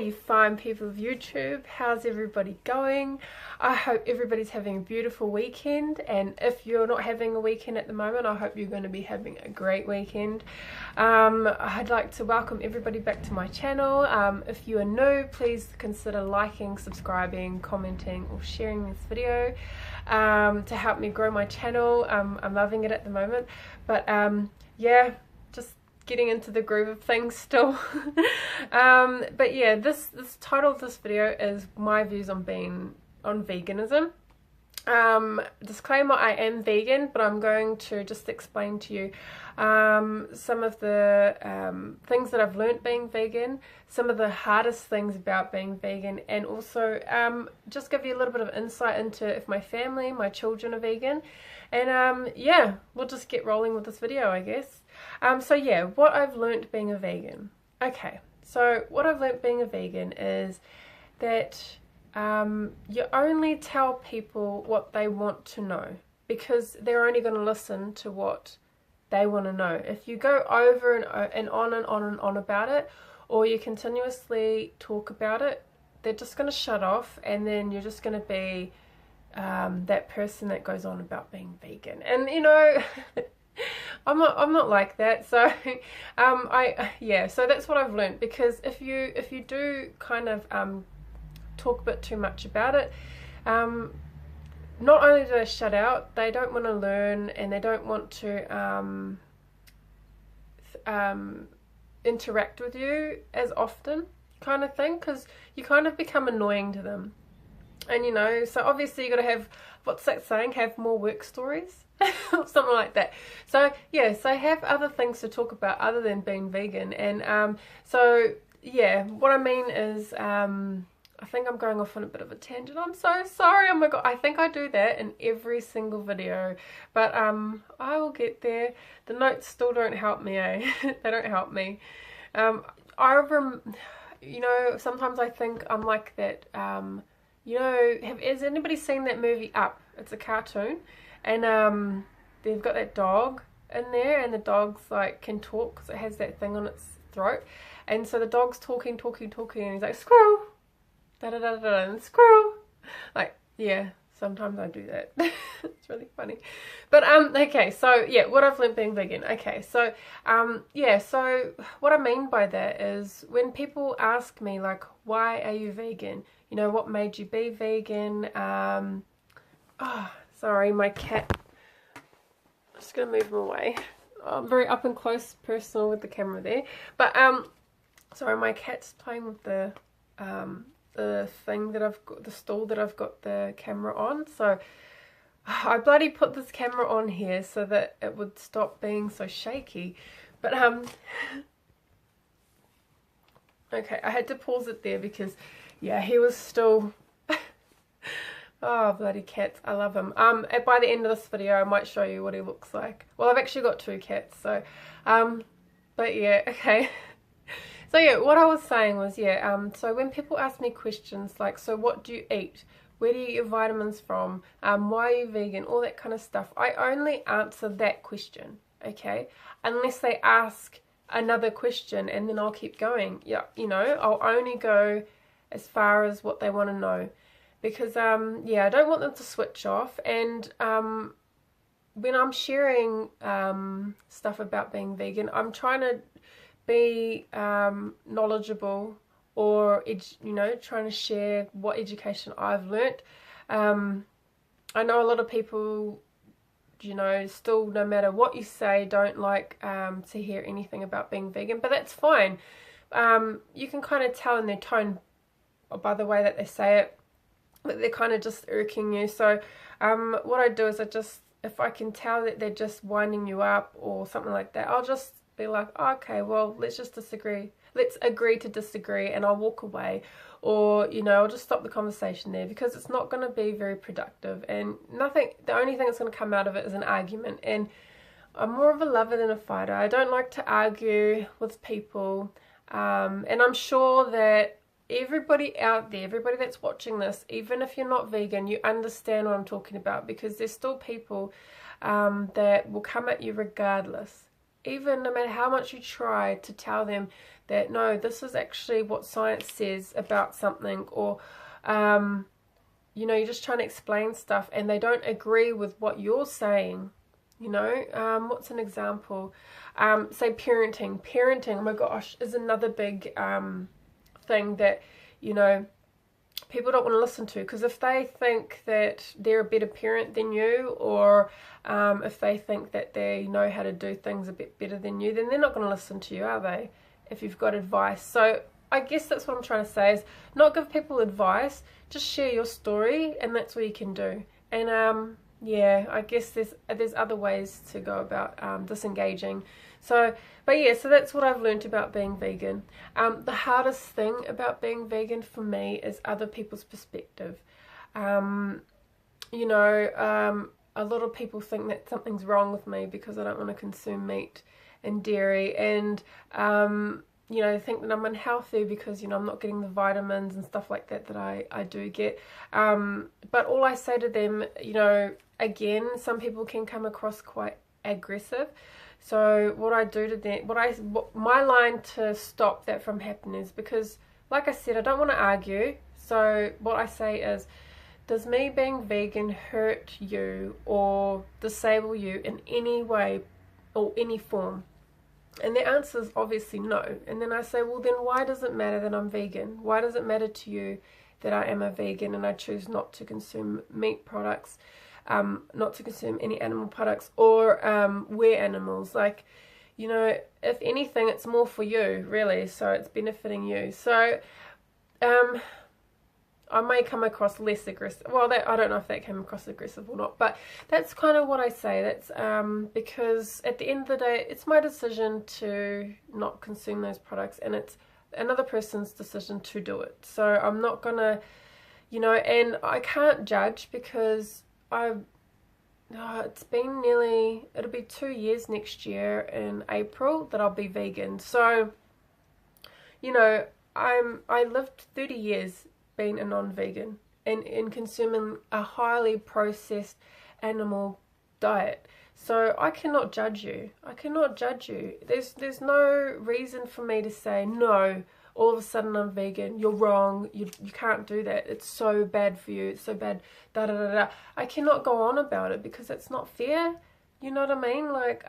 you fine people of YouTube. How's everybody going? I hope everybody's having a beautiful weekend, and if you're not having a weekend at the moment, I hope you're going to be having a great weekend. I'd like to welcome everybody back to my channel. If you are new, please consider liking, subscribing, commenting or sharing this video to help me grow my channel. I'm loving it at the moment, but yeah, just getting into the groove of things still. But yeah, this title of this video is my views on veganism. Disclaimer, I am vegan, but I'm going to just explain to you some of the things that I've learnt being vegan, some of the hardest things about being vegan, and also just give you a little bit of insight into if my family, my children are vegan. And yeah, we'll just get rolling with this video, I guess. So yeah, what I've learnt being a vegan. Okay, so what I've learnt being a vegan is that you only tell people what they want to know, because they're only going to listen to what they want to know. If you go over and on and on and on about it, or you continuously talk about it, they're just going to shut off, and then you're just going to be that person that goes on about being vegan. And you know, I'm not like that. So so that's what I've learned, because if you do kind of talk a bit too much about it, not only do they shut out, they don't want to learn, and they don't want to interact with you as often, kind of thing, because you kind of become annoying to them. And you know, so obviously you got to have, what's that saying, have more work stories or something like that. So yeah, so have other things to talk about other than being vegan. And so yeah, what I mean is I think I'm going off on a bit of a tangent. I'm so sorry. Oh my god, I think I do that in every single video, but I will get there. The notes still don't help me, eh? They don't help me. You know, sometimes I think I'm like that. You know, has anybody seen that movie Up? It's a cartoon, and they've got that dog in there, and the dog's like can talk because it has that thing on its throat, and so the dog's talking, and he's like, squirrel, da da da da, and squirrel. Like, yeah, sometimes I do that. It's really funny. But okay, so yeah, what I've learned being vegan. Okay, so yeah, so what I mean by that is when people ask me like, why are you vegan? You know, what made you be vegan? Oh, sorry, my cat. I'm just gonna move him away. I'm very up and close personal with the camera there. But sorry, my cat's playing with the thing that I've got, the stool that I've got the camera on. So I bloody put this camera on here so that it would stop being so shaky. But okay, I had to pause it there because yeah, he was still oh, bloody cats, I love him. By the end of this video I might show you what he looks like. Well, I've actually got two cats, so but yeah, okay. So yeah, what I was saying was, yeah, so when people ask me questions like, so what do you eat? Where do you get your vitamins from? Why are you vegan? All that kind of stuff. I only answer that question, okay? Unless they ask another question, and then I'll keep going. Yeah, you know, I'll only go as far as what they want to know, because yeah, I don't want them to switch off. And when I'm sharing stuff about being vegan, I'm trying to be knowledgeable, or you know, trying to share what education I've learnt. I know a lot of people, you know, still, no matter what you say, don't like to hear anything about being vegan, but that's fine. You can kind of tell in their tone, or by the way that they say it, that they're kind of just irking you. So what I do is if I can tell that they're just winding you up or something like that, I'll just be like, oh, okay, well, let's agree to disagree, and I'll walk away. Or, you know, I'll just stop the conversation there, because it's not going to be very productive, and the only thing that's going to come out of it is an argument. And I'm more of a lover than a fighter. I don't like to argue with people, and I'm sure that everybody out there, everybody that's watching this, even if you're not vegan, you understand what I'm talking about, because there's still people that will come at you regardless. even no matter how much you try to tell them that no, this is actually what science says about something, or you know, you're just trying to explain stuff and they don't agree with what you're saying, you know. What's an example? Say parenting. Oh my gosh, is another big thing that, you know, people don't want to listen to, because if they think that they're a better parent than you, or if they think that they know how to do things a bit better than you, then they're not going to listen to you, are they, if you've got advice? So I guess that's what I'm trying to say, is not give people advice, just share your story, and that's what you can do. And yeah, I guess there's other ways to go about disengaging. So, but yeah, so that's what I've learned about being vegan. The hardest thing about being vegan for me is other people's perspective. You know, a lot of people think that something's wrong with me because I don't want to consume meat and dairy, and you know, think that I'm unhealthy because, you know, I'm not getting the vitamins and stuff like that I do get. But all I say to them, you know, again, some people can come across quite aggressive. So what I do to them, my line to stop that from happening is, because, like I said, I don't want to argue. So what I say is, does me being vegan hurt you or disable you in any way or any form? And the answer is obviously no. And then I say, well, then why does it matter that I'm vegan? Why does it matter to you that I am a vegan and I choose not to consume meat products, not to consume any animal products, or wear animals? Like, you know, if anything, it's more for you, really. So it's benefiting you. So I may come across less aggressive. Well, I don't know if that came across aggressive or not, but that's kind of what I say. That's because at the end of the day, it's my decision to not consume those products, and it's another person's decision to do it. So I'm not gonna, you know, and I can't judge, because it's been it'll be 2 years next year in April that I'll be vegan. So, you know, I lived 30 years being a non-vegan and in consuming a highly processed animal diet. So I cannot judge you. I cannot judge you. There's no reason for me to say, no, all of a sudden I'm vegan, you're wrong, you can't do that, it's so bad for you, it's so bad, da da da da. I cannot go on about it because it's not fair, you know what I mean? Like,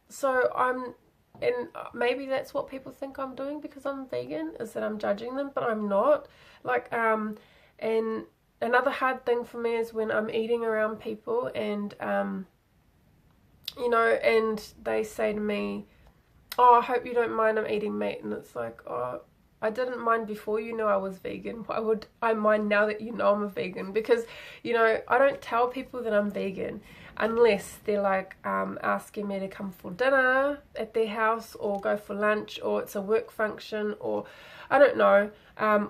so and maybe that's what people think I'm doing because I'm vegan, is that I'm judging them, but I'm not. Like, and another hard thing for me is when I'm eating around people and, you know, and they say to me, oh, I hope you don't mind I'm eating meat. And it's like, oh, I didn't mind before you knew I was vegan. Why would I mind now that you know I'm a vegan? Because, you know, I don't tell people that I'm vegan unless they're like asking me to come for dinner at their house, or go for lunch, or it's a work function, or I don't know,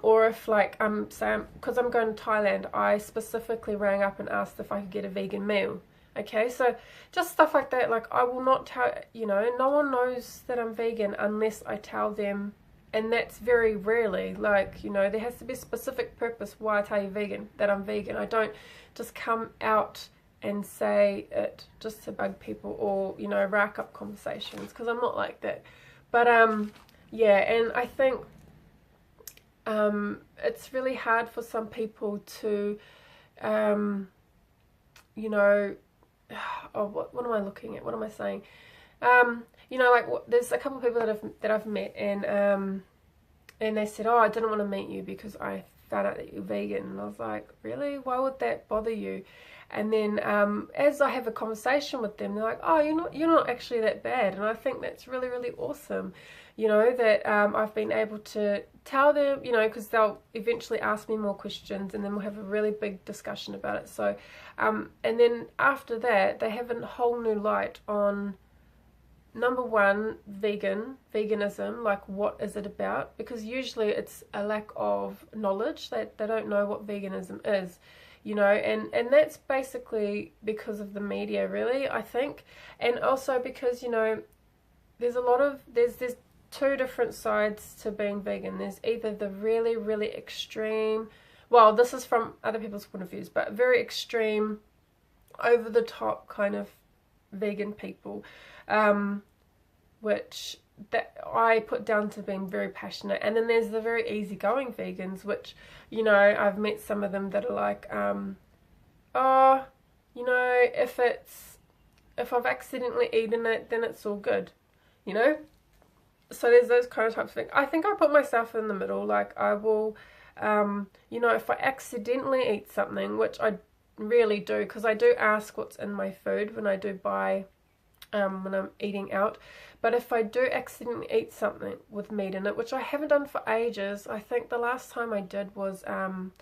or if like I'm saying, because I'm going to Thailand, I specifically rang up and asked if I could get a vegan meal. Okay, so just stuff like that. Like, I will not tell, you know, no one knows that I'm vegan unless I tell them, and that's very rarely. Like, you know, there has to be a specific purpose why I tell you that I'm vegan. I don't just come out and say it just to bug people, or, you know, rack up conversations, because I'm not like that. But yeah, and I think it's really hard for some people to you know, oh, what am I looking at? What am I saying? You know, like, there's a couple of people that I've met, and they said, oh, I didn't want to meet you because I found out that you're vegan. And I was like, really? Why would that bother you? And then as I have a conversation with them, they're like, oh, you're not actually that bad. And I think that's really, really awesome, you know, that I've been able to tell them, you know, because they'll eventually ask me more questions, and then we'll have a really big discussion about it. So and then after that, they have a whole new light on, number one, veganism, like, what is it about? Because usually it's a lack of knowledge, that they don't know what veganism is, you know, and that's basically because of the media, really, I think. And also because, you know, there's two different sides to being vegan. There's either the really, really extreme, well, this is from other people's point of views, but very extreme, over the top kind of vegan people, which that I put down to being very passionate. And then there's the very easygoing vegans, which, you know, I've met some of them that are like, oh, you know, if I've accidentally eaten it, then it's all good, you know? So there's those kind of types of things. I think I put myself in the middle. Like, I will, you know, if I accidentally eat something, which I really do, because I do ask what's in my food when I do buy, when I'm eating out. But if I do accidentally eat something with meat in it, which I haven't done for ages, I think the last time I did was when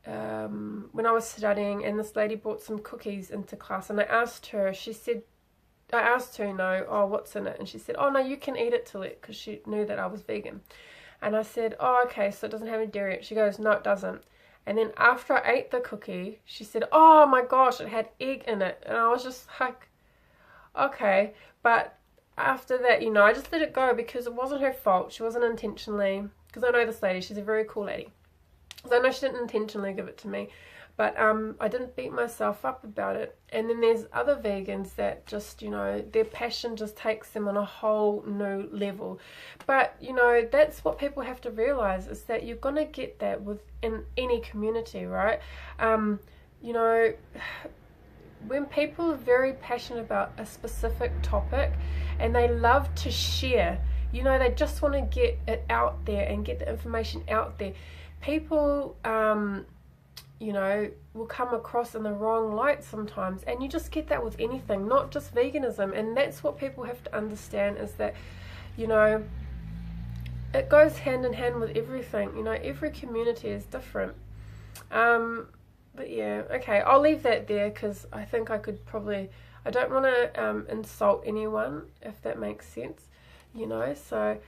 I was studying, and this lady brought some cookies into class, and I asked her, I asked her, you know, oh, what's in it? And she said, oh, no, you can eat it till it, because she knew that I was vegan. And I said, oh, okay, so it doesn't have any dairy in it. She goes, no, it doesn't. And then after I ate the cookie, she said, oh my gosh, it had egg in it. And I was just like, okay. But after that, you know, I just let it go, because it wasn't her fault. She wasn't intentionally, because I know this lady, she's a very cool lady. So I know she didn't intentionally give it to me, but I didn't beat myself up about it. And then there's other vegans that just, you know, their passion just takes them on a whole new level. But, you know, that's what people have to realize, is that you're going to get that within any community, right? You know, when people are very passionate about a specific topic and they love to share, you know, they just want to get it out there and get the information out there. People, you know, will come across in the wrong light sometimes, and you just get that with anything, not just veganism. And that's what people have to understand, is that, you know, it goes hand in hand with everything. You know, every community is different. But yeah, okay, I'll leave that there, because I think I could probably, I don't want to insult anyone, if that makes sense, you know. So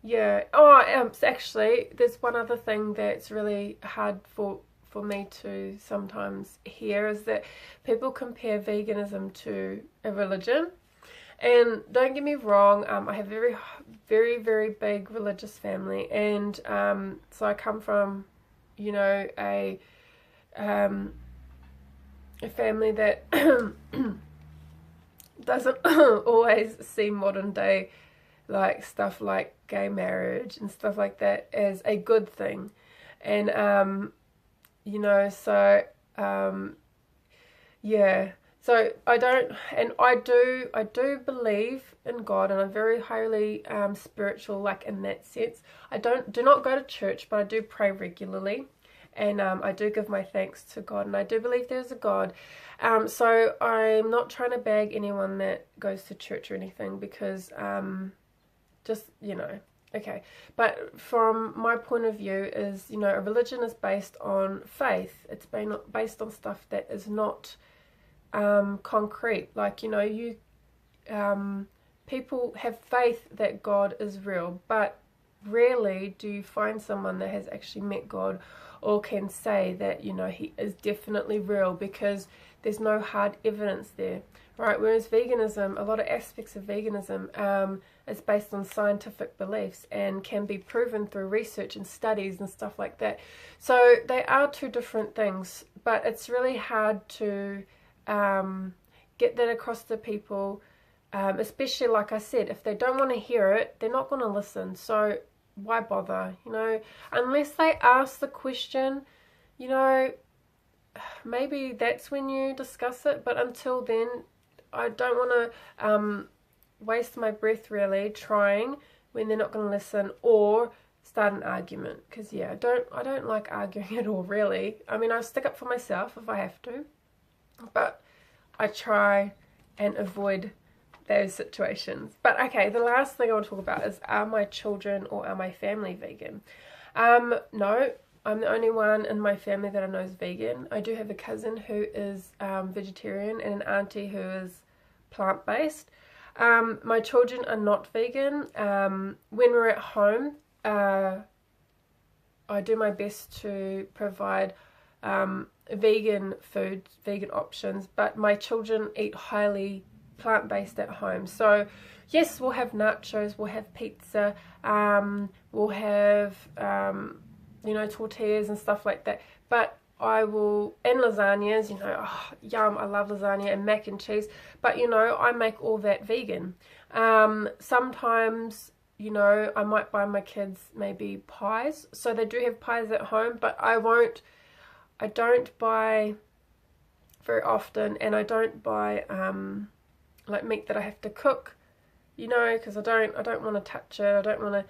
yeah. Oh, so actually, there's one other thing that's really hard for me to sometimes hear, is that people compare veganism to a religion. And don't get me wrong, I have a very, very big religious family, and so I come from, you know, a family that doesn't always see modern day, like, stuff like gay marriage and stuff like that as a good thing. And you know, so yeah, so I do believe in God, and I'm very highly spiritual, like, in that sense. I do not go to church, but I do pray regularly, and I do give my thanks to God, and I do believe there's a God. So I'm not trying to bag anyone that goes to church or anything, because just, you know, okay. But from my point of view is, you know, a religion is based on faith. It's based on stuff that is not concrete. Like, you know, people have faith that God is real, but rarely do you find someone that has actually met God or can say that, you know, he is definitely real, because there's no hard evidence there, right? Whereas veganism, a lot of aspects of veganism is based on scientific beliefs and can be proven through research and studies and stuff like that. So they are two different things, but it's really hard to get that across to people, especially, like I said, if they don't want to hear it, they're not going to listen. So why bother, you know, unless they ask the question, you know, maybe that's when you discuss it. But until then, I don't want to waste my breath really trying when they're not going to listen, or start an argument, because yeah, I don't like arguing at all, really. I mean, I stick up for myself if I have to, but I try and avoid those situations. But okay, the last thing I want to talk about is, are my children or are my family vegan? No, I'm the only one in my family that I know is vegan. I do have a cousin who is vegetarian, and an auntie who is plant-based. My children are not vegan. When we're at home, I do my best to provide vegan food, vegan options, but my children eat highly plant-based at home. So yes, we'll have nachos, we'll have pizza, we'll have you know, tortillas and stuff like that, but I will, and lasagnas, you know, oh, yum, I love lasagna and mac and cheese, but you know, I make all that vegan. Sometimes, you know, I might buy my kids maybe pies, so they do have pies at home, but I don't buy very often, and I don't buy like meat that I have to cook, you know, because I don't want to touch it, I don't want to,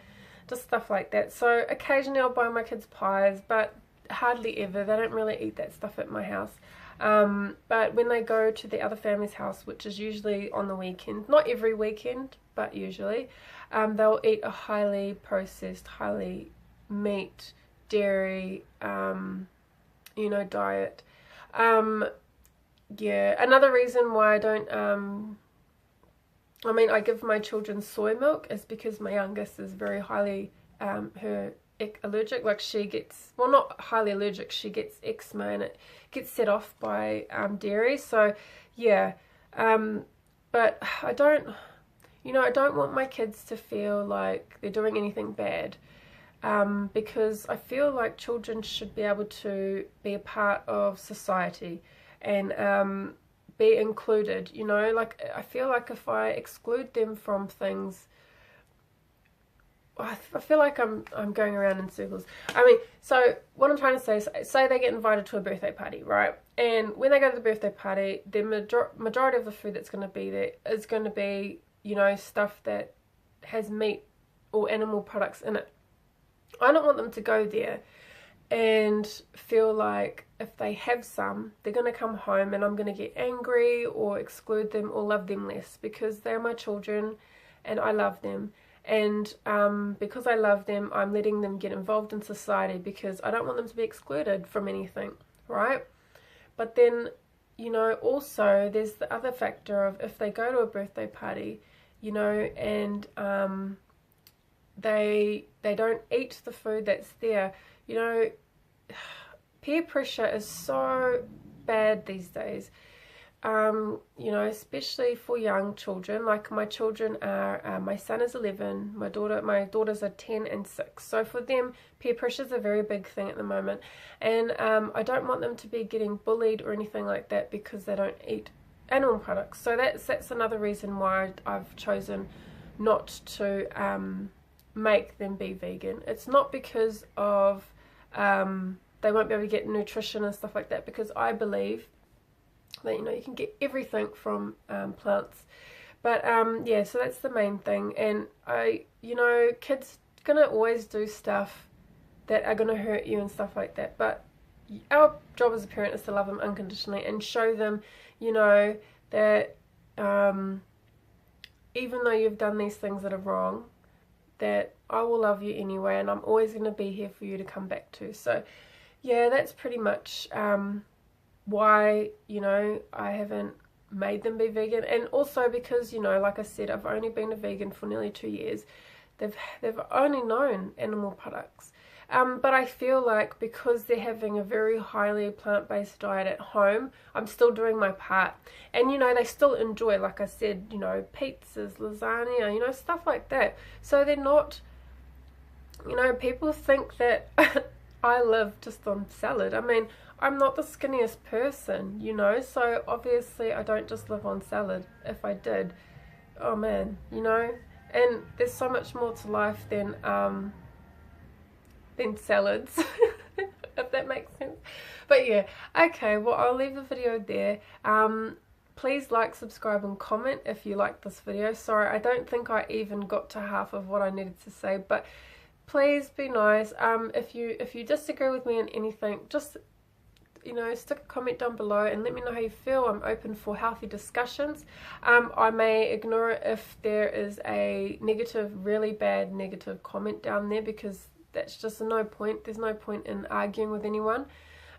just stuff like that. So occasionally I'll buy my kids pies, but hardly ever. They don't really eat that stuff at my house. But when they go to the other family's house, which is usually on the weekend, not every weekend, but usually, they'll eat a highly processed, highly meat, dairy, you know, diet. Yeah, another reason why I don't, I mean, I give my children soy milk is because my youngest is very highly, her allergic, like she gets, well, not highly allergic, she gets eczema and it gets set off by dairy. So yeah, but I don't, you know, I don't want my kids to feel like they're doing anything bad, because I feel like children should be able to be a part of society and be included, you know. Like, I feel like if I exclude them from things, I feel like I'm going around in circles. I mean, so what I'm trying to say is, say they get invited to a birthday party, right? And when they go to the birthday party, the majority of the food that's going to be there is going to be, you know, stuff that has meat or animal products in it. I don't want them to go there and feel like if they have some, they're going to come home and I'm going to get angry or exclude them or love them less, because they're my children and I love them. And because I love them, I'm letting them get involved in society because I don't want them to be excluded from anything, right? But then, you know, also there's the other factor of if they go to a birthday party, you know, and they don't eat the food that's there, you know, peer pressure is so bad these days. You know, especially for young children. Like my children are, my son is 11, my daughters are 10 and 6. So for them, peer pressure is a very big thing at the moment. And I don't want them to be getting bullied or anything like that because they don't eat animal products. So that's another reason why I've chosen not to make them be vegan. It's not because of they won't be able to get nutrition and stuff like that, because I believe that, you know, you can get everything from plants. But yeah, so that's the main thing. And you know, kids gonna always do stuff that are gonna hurt you and stuff like that, but our job as a parent is to love them unconditionally and show them, you know, that even though you've done these things that are wrong, that I will love you anyway, and I'm always going to be here for you to come back to. So yeah, that's pretty much why, you know, I haven't made them be vegan. And also because, you know, like I said, I've only been a vegan for nearly 2 years. They've only known animal products. But I feel like because they're having a very highly plant-based diet at home, I'm still doing my part. And, you know, they still enjoy, like I said, you know, pizzas, lasagna, you know, stuff like that. So they're not, you know, people think that I live just on salad. I mean, I'm not the skinniest person, you know, so obviously I don't just live on salad. If I did, oh man, you know, and there's so much more to life than salads, if that makes sense. But yeah, okay, well, I'll leave the video there. Please like, subscribe and comment if you like this video. Sorry, I don't think I even got to half of what I needed to say, but please be nice. If you disagree with me on anything, just, you know, stick a comment down below and let me know how you feel. I'm open for healthy discussions. I may ignore it if there is a negative, really bad negative comment down there, because that's just no point. There's no point in arguing with anyone,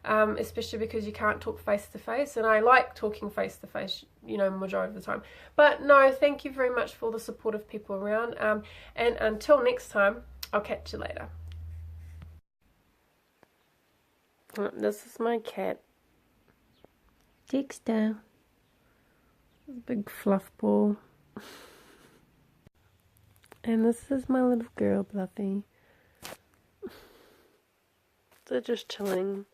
especially because you can't talk face to face, and I like talking face to face, you know, majority of the time. But no, thank you very much for the supportive people around, and until next time, I'll catch you later. This is my cat, Dexter. Big fluff ball. And this is my little girl, Bluffy. They're just chilling.